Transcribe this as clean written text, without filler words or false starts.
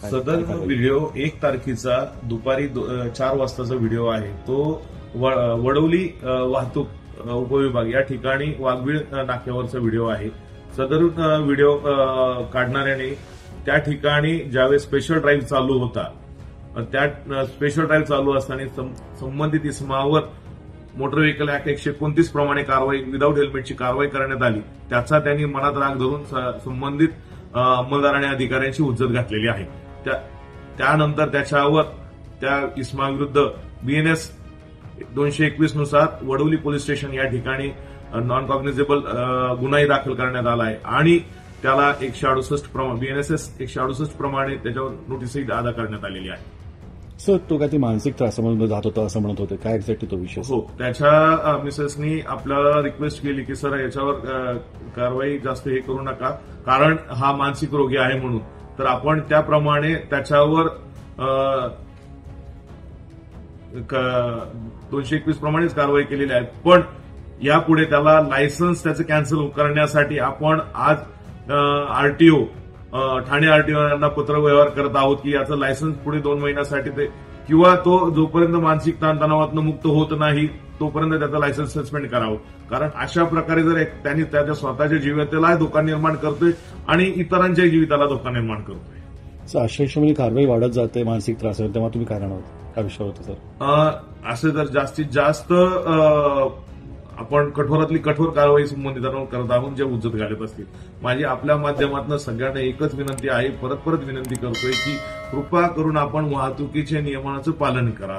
सदर व्हिडिओ 1 तारखेचा दुपारी 4 वाजताचा व्हिडिओ आहे. तो वडवली वाहतूक उपविभाग या ठिकाणी वाघबीळ नाक्यावरचा व्हिडिओ आहे. सदर व्हिडिओ काढणाऱ्याने त्या ठिकाणी ज्यावेळेस स्पेशल ड्राईव्ह चालू होता, त्या स्पेशल ड्राईव्ह चालू असताना संबंधित इसमावर मोटर व्हेकल ऍक्ट 129 प्रमाणे कारवाई विदाऊट हेल्मेटची कारवाई करण्यात आली. त्याचा त्यांनी मनात राग धरून संबंधित अंमलदार आणि अधिकाऱ्यांची हुज्जत घातलेली आहे. त्यानंतर त्याच्यावर त्या इसमाविरुद्ध BNS 221 नुसार वडवली पोलीस स्टेशन या ठिकाणी नॉन कॉग्निझेबल गुन्हाही दाखल करण्यात आला आहे आणि त्याला 168 BNSS 168 प्रमाणे त्याच्यावर नोटीसही अदा करण्यात आलेली आहे. सर, तो काय ती मानसिक त्रासामध्ये जात होता असं म्हणत होते, काय एक्झॅक्टली तो विषय? हो, त्याच्या मिसेसनी आपल्याला रिक्वेस्ट केली की सर याच्यावर कारवाई जास्त हे करू नका, कारण हा मानसिक रोगी आहे म्हणून. तर आपण त्याप्रमाणे त्याच्यावर 221 प्रमाणेच कारवाई केलेली आहे. पण यापुढे त्याला लायसन्स त्याचं कॅन्सल करण्यासाठी आपण आज आरटीओ ठाणे आरटीओ यांना पत्रव्यवहार करत आहोत की याचं लायसन्स पुढे 2 महिन्यासाठी ते किंवा तो जोपर्यंत मानसिक ताणतणावातून मुक्त होत नाही तोपर्यंत त्याचं लायसन्स सस्पेंड करावं. कारण अशा प्रकारे जर त्यांनी त्याच्या स्वतःच्या जीविताला धोका निर्माण करतोय आणि इतरांच्या जीविताला धोका निर्माण करतोय. अशा हिशोबाने कारवाई वाढत जाते मानसिक त्रासावर, तेव्हा तुम्ही काय राहणार काय विषय होता सर? असं जर जास्तीत जास्त आपण कठोरातली कठोर कारवाई संबंधितांवर करत आहोत जे हुज्जत घालत असतील. माझी आपल्या माध्यमातून सगळ्यांना एकच विनंती आहे, परत विनंती करतोय की कृपा करून आपण वाहतुकीच्या नियमांचं पालन करा.